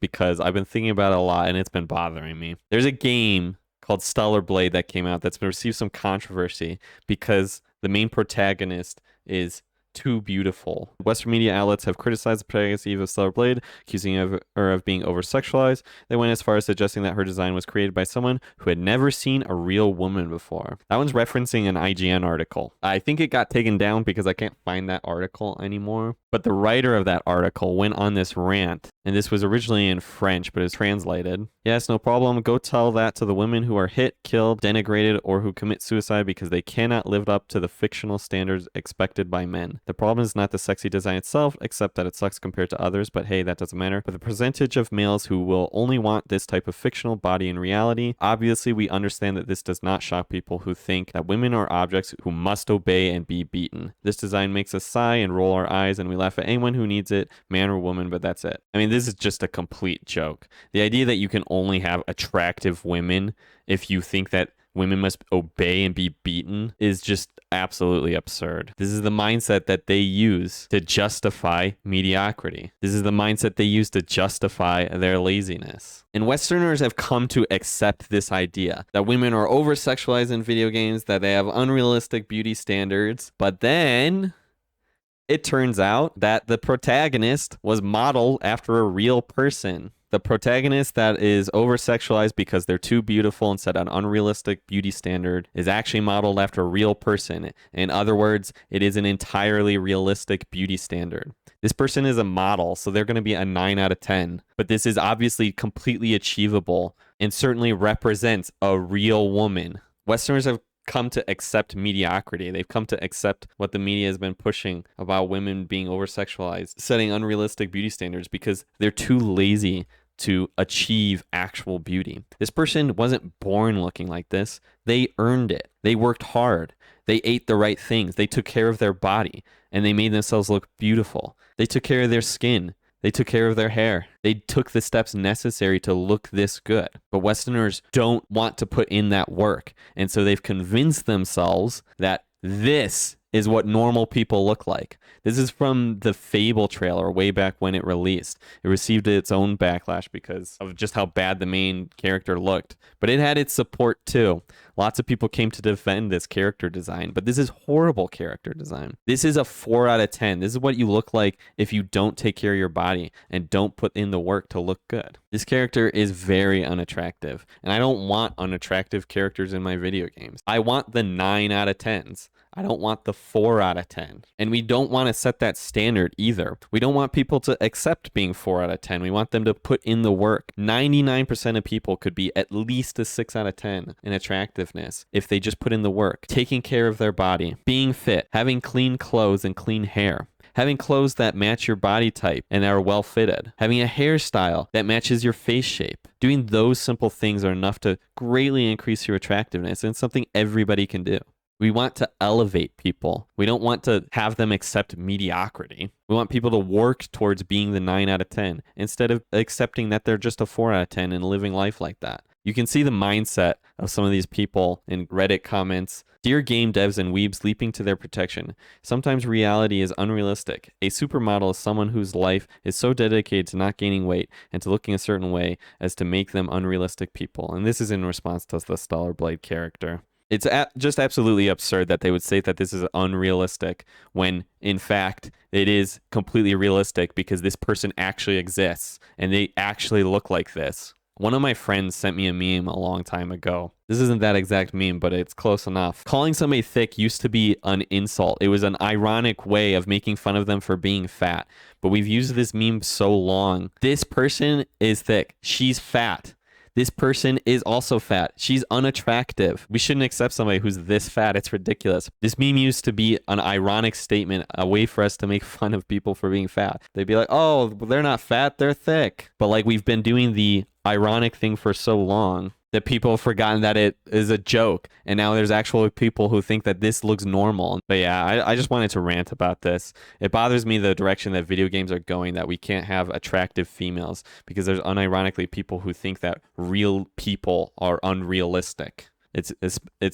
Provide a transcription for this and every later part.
because I've been thinking about it a lot and it's been bothering me. There's a game called Stellar Blade that came out that's been received some controversy because the main protagonist is too beautiful. Western media outlets have criticized the protagonist Eve of Stellar Blade, accusing her of being over-sexualized. They went as far as suggesting that her design was created by someone who had never seen a real woman before. That one's referencing an IGN article. I think it got taken down because I can't find that article anymore. But the writer of that article went on this rant, and this was originally in French, but is translated. Yes, no problem. Go tell that to the women who are hit, killed, denigrated, or who commit suicide because they cannot live up to the fictional standards expected by men. The problem is not the sexy design itself, except that it sucks compared to others, but hey, that doesn't matter. But the percentage of males who will only want this type of fictional body in reality. Obviously, we understand that this does not shock people who think that women are objects who must obey and be beaten. This design makes us sigh and roll our eyes, and we laugh at anyone who needs it, man or woman, but that's it. I mean, this is just a complete joke. The idea that you can only have attractive women if you think that women must obey and be beaten is just absolutely absurd. This is the mindset that they use to justify mediocrity. This is the mindset they use to justify their laziness. And Westerners have come to accept this idea that women are over-sexualized in video games, that they have unrealistic beauty standards, but then it turns out that the protagonist was modeled after a real person. The protagonist that is over-sexualized because they're too beautiful and set an unrealistic beauty standard is actually modeled after a real person. In other words, it is an entirely realistic beauty standard. This person is a model, so they're going to be a 9 out of 10. But this is obviously completely achievable and certainly represents a real woman. Westerners have come to accept mediocrity. They've come to accept what the media has been pushing about women being over-sexualized, setting unrealistic beauty standards because they're too lazy to achieve actual beauty. This person wasn't born looking like this. They earned it. They worked hard. They ate the right things. They took care of their body and they made themselves look beautiful. They took care of their skin. They took care of their hair. They took the steps necessary to look this good. But Westerners don't want to put in that work. And so they've convinced themselves that this is what normal people look like. This is from the Fable trailer way back when it released. It received its own backlash because of just how bad the main character looked. But it had its support too. Lots of people came to defend this character design, but this is horrible character design. This is a 4 out of 10. This is what you look like if you don't take care of your body and don't put in the work to look good. This character is very unattractive, and I don't want unattractive characters in my video games. I want the 9 out of 10s. I don't want the 4 out of 10. And we don't want to set that standard either. We don't want people to accept being 4 out of 10. We want them to put in the work. 99% of people could be at least a 6 out of 10 in attractiveness if they just put in the work. Taking care of their body, being fit, having clean clothes and clean hair. Having clothes that match your body type and are well fitted. Having a hairstyle that matches your face shape. Doing those simple things are enough to greatly increase your attractiveness, and it's something everybody can do. We want to elevate people. We don't want to have them accept mediocrity. We want people to work towards being the 9 out of 10 instead of accepting that they're just a 4 out of 10 and living life like that. You can see the mindset of some of these people in Reddit comments. Dear game devs and weebs leaping to their protection. Sometimes reality is unrealistic. A supermodel is someone whose life is so dedicated to not gaining weight and to looking a certain way as to make them unrealistic people. And this is in response to the Stellar Blade character. It's just absolutely absurd that they would say that this is unrealistic when, in fact, it is completely realistic because this person actually exists and they actually look like this. One of my friends sent me a meme a long time ago. This isn't that exact meme, but it's close enough. Calling somebody thick used to be an insult. It was an ironic way of making fun of them for being fat. But we've used this meme so long. This person is thick. She's fat. This person is also fat. She's unattractive. We shouldn't accept somebody who's this fat. It's ridiculous. This meme used to be an ironic statement, a way for us to make fun of people for being fat. They'd be like, oh, they're not fat, they're thick. But like we've been doing the ironic thing for so long that people have forgotten that it is a joke. And now there's actual people who think that this looks normal. But yeah, I just wanted to rant about this. It bothers me the direction that video games are going, that we can't have attractive females because there's unironically people who think that real people are unrealistic. It's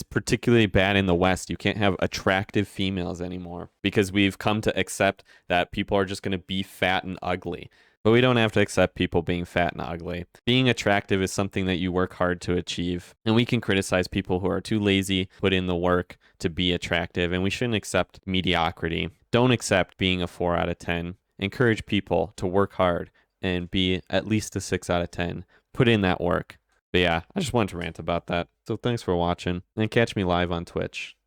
particularly bad in the West. You can't have attractive females anymore because we've come to accept that people are just going to be fat and ugly. But we don't have to accept people being fat and ugly. Being attractive is something that you work hard to achieve. And we can criticize people who are too lazy, put in the work to be attractive. And we shouldn't accept mediocrity. Don't accept being a 4 out of 10. Encourage people to work hard and be at least a 6 out of 10. Put in that work. But yeah, I just wanted to rant about that. So thanks for watching, and catch me live on Twitch.